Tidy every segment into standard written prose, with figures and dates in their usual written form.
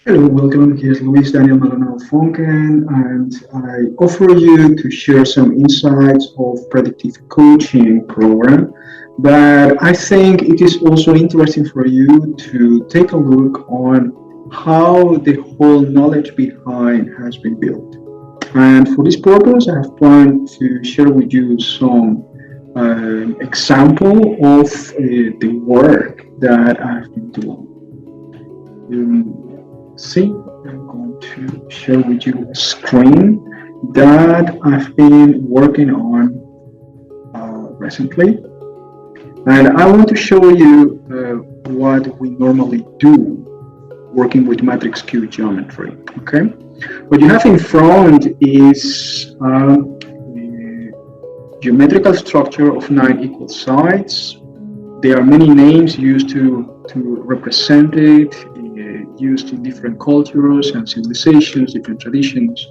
Hello, welcome. Here's Luis Daniel Maldonado Fonken, and I offer you to share some insights of predictive coaching program. But I think it is also interesting for you to take a look on how the whole knowledge behind has been built. And for this purpose, I have planned to share with you some example of the work that I've been doing. See, I'm going to share with you a screen that I've been working on recently. And I want to show you what we normally do working with matrix Q geometry. Okay, what you have in front is a geometrical structure of 9 equal sides. There are many names used to represent it, used in different cultures and civilizations, different traditions.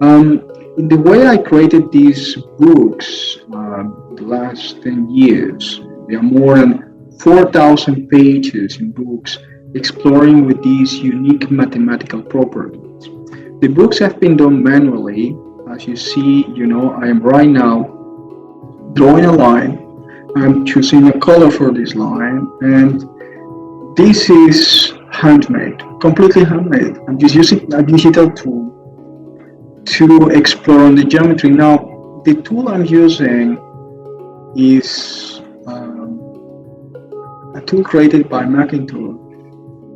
In the way I created these books the last 10 years, there are more than 4,000 pages in books exploring with these unique mathematical properties. The books have been done manually. As you see, I am right now drawing a line. I'm choosing a color for this line, and this is handmade, completely handmade. I'm just using a digital tool to explore the geometry. Now, the tool I'm using is a tool created by Macintosh,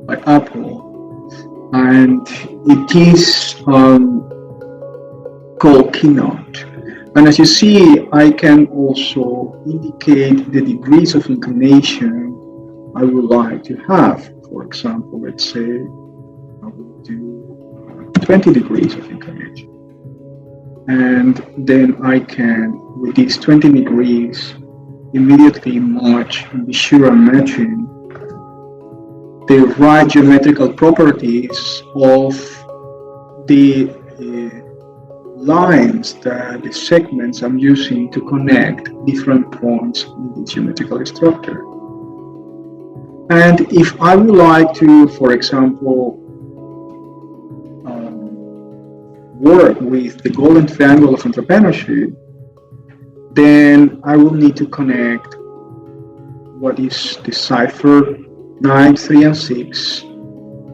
by Apple, and it is called Keynote. And as you see, I can also indicate the degrees of inclination I would like to have. For example, let's say I will do 20 degrees of inclination. And then I can, with these 20 degrees, immediately match and be sure I'm matching the right geometrical properties of the lines, the segments I'm using to connect different points in the geometrical structure. And if I would like to, for example, work with the golden triangle of entrepreneurship, then I will need to connect what is the cipher 9, 3, and 6.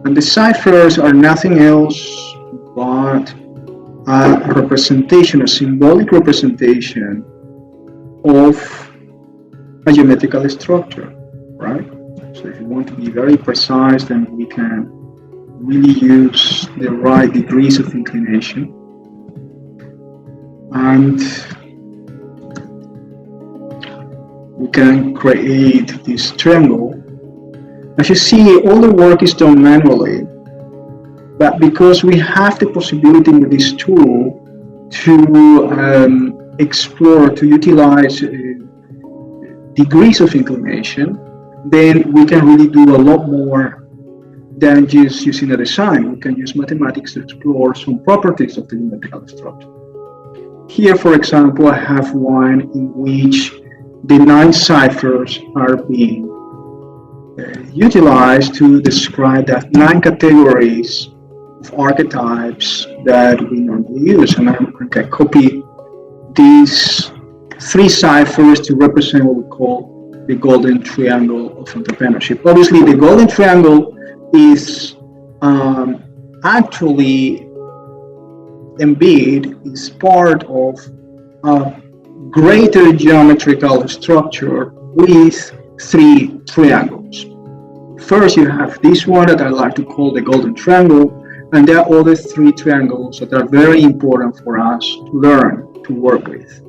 And the ciphers are nothing else but a representation, a symbolic representation of a geometrical structure, right? So if you want to be very precise, then we can really use the right degrees of inclination. And we can create this triangle. As you see, all the work is done manually, but because we have the possibility with this tool to explore, to utilize degrees of inclination, then we can really do a lot more than just using a design. We can use mathematics to explore some properties of the geometrical structure. Here, for example, I have one in which the 9 ciphers are being utilized to describe the 9 categories of archetypes that we normally use. And I can copy these 3 ciphers to represent what we call the golden triangle of entrepreneurship. Obviously, the golden triangle is actually embedded, is part of a greater geometrical structure with 3 triangles. First, you have this one that I like to call the golden triangle, and there are other 3 triangles that are very important for us to learn, to work with.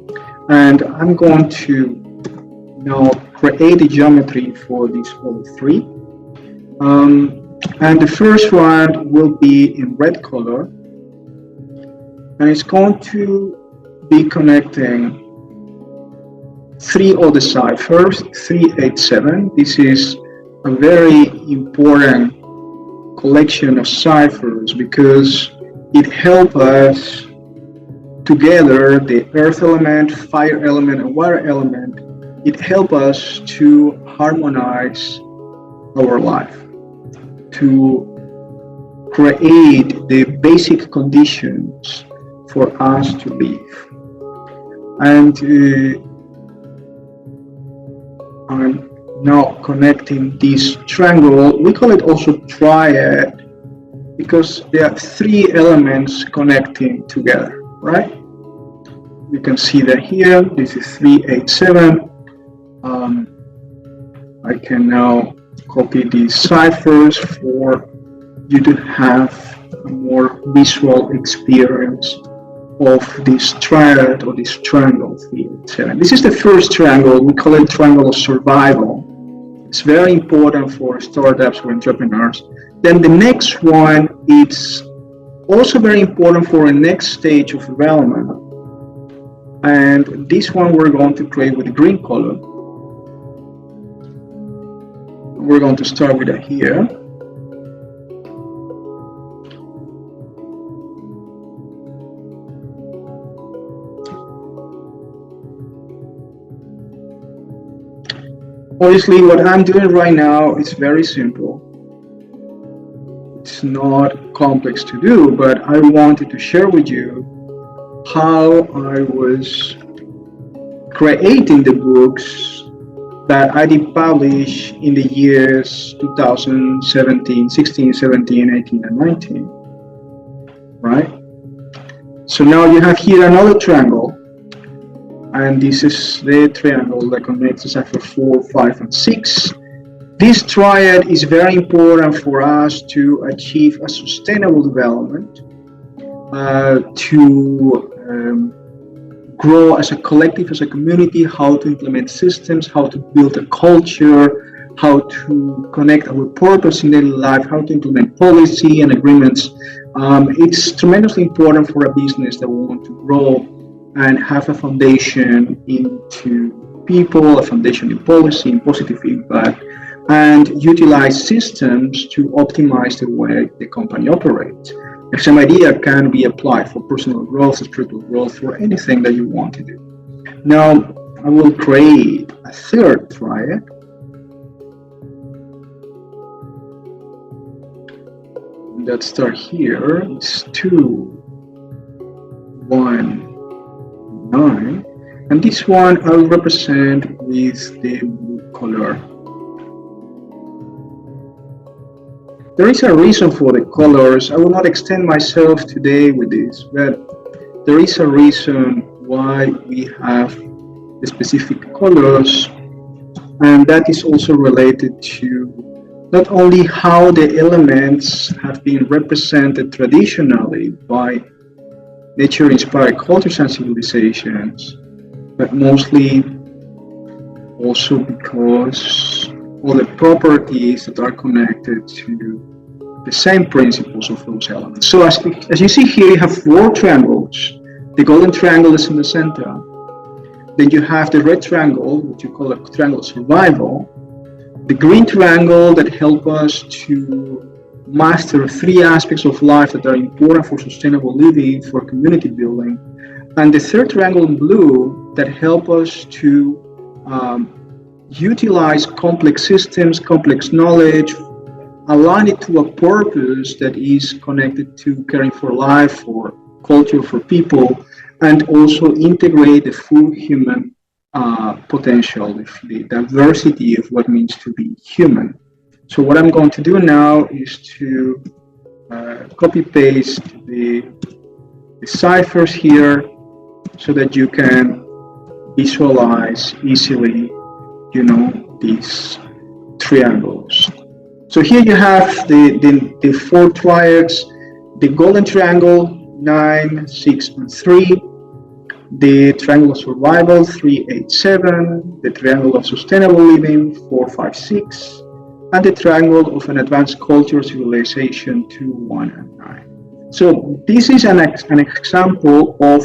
And I'm going to now create a geometry for these other 3. And the first one will be in red color, and it's going to be connecting 3 other ciphers, 3, 8, 7. This is a very important collection of ciphers because it helps us together, the earth element, fire element, and water element. It helps us to harmonize our life, to create the basic conditions for us to live. And I'm now connecting this triangle. We call it also triad because there are three elements connecting together, right? You can see that here. This is 387. I can now copy these ciphers for you to have a more visual experience of this triad or this triangle 387. This is the first triangle. We call it triangle of survival. It's very important for startups or entrepreneurs. Then the next one, it's also very important for a next stage of development. And this one we're going to create with the green color. We're going to start with it here. Obviously, what I'm doing right now is very simple. It's not complex to do, but I wanted to share with you how I was creating the books that I did publish in the years 2017, 16, 17, 18, and 19, right? So now you have here another triangle, and this is the triangle that connects the cipher 4, 5, and 6. This triad is very important for us to achieve a sustainable development, to grow as a collective, as a community, how to implement systems, how to build a culture, how to connect our purpose in daily life, how to implement policy and agreements. It's tremendously important for a business that we want to grow and have a foundation into people, a foundation in policy, in positive impact, and utilize systems to optimize the way the company operates. The same idea can be applied for personal growth, spiritual growth, for anything that you want to do. Now, I will create a third triad. Let's start here. It's 2, 1, 9. And this one I will represent with the blue color. There is a reason for the colors. I will not extend myself today with this, but there is a reason why we have the specific colors, and that is also related to not only how the elements have been represented traditionally by nature-inspired cultures and civilizations, but mostly also because all the properties that are connected to the same principles of those elements. So as you see here, you have 4 triangles. The golden triangle is in the center. Then you have the red triangle, which you call a triangle of survival. The green triangle that help us to master 3 aspects of life that are important for sustainable living, for community building. And the third triangle in blue that help us to utilize complex systems, complex knowledge, align it to a purpose that is connected to caring for life, for culture, for people, and also integrate the full human potential, the diversity of what it means to be human. So what I'm going to do now is to copy paste the ciphers here so that you can visualize easily, these triangles. So here you have the 4 triads, the golden triangle, 9, 6, and 3, the triangle of survival, 3, 8, 7, the triangle of sustainable living, 4, 5, 6, and the triangle of an advanced culture civilization, 2, 1, and 9. So this is an example of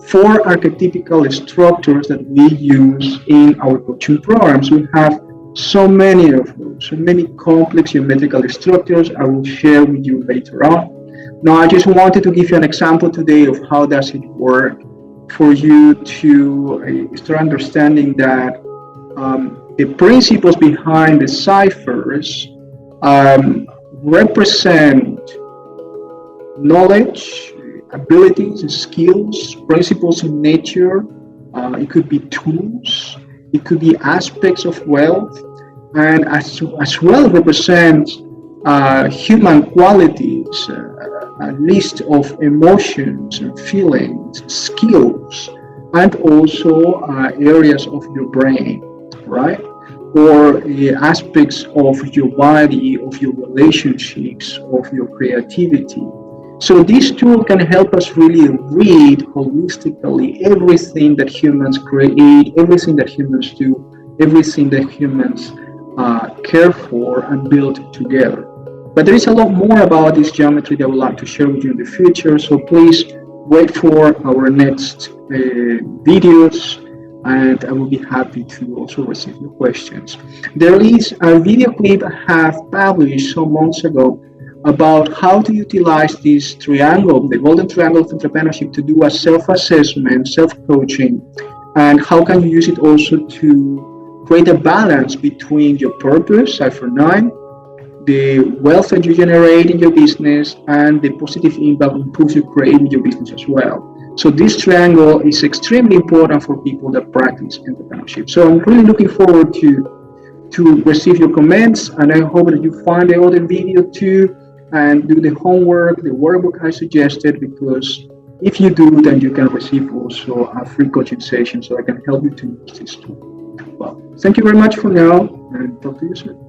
4 archetypical structures that we use in our coaching programs. We have so many of those, so many complex geometrical structures I will share with you later on. Now, I just wanted to give you an example today of how does it work for you to start understanding that the principles behind the ciphers represent knowledge, abilities, skills, principles in nature. It could be tools. It could be aspects of wealth, and as well represent human qualities, a list of emotions and feelings, skills, and also areas of your brain, right? Or aspects of your body, of your relationships, of your creativity. So this tool can help us really read holistically everything that humans create, everything that humans do, everything that humans care for and build together. But there is a lot more about this geometry that I would like to share with you in the future. So please wait for our next videos, and I will be happy to also receive your questions. There is a video clip I have published some months ago about how to utilize this triangle, the golden triangle of entrepreneurship, to do a self-assessment, self-coaching, and how can you use it also to create a balance between your purpose, cipher 9, the wealth that you generate in your business, and the positive impact and improves you create in your business as well. So this triangle is extremely important for people that practice entrepreneurship. So I'm really looking forward to receive your comments, and I hope that you find the other video too, and do the homework, the workbook I suggested, because if you do, then you can receive also a free coaching session so I can help you to use this tool. Well, thank you very much for now, and talk to you soon.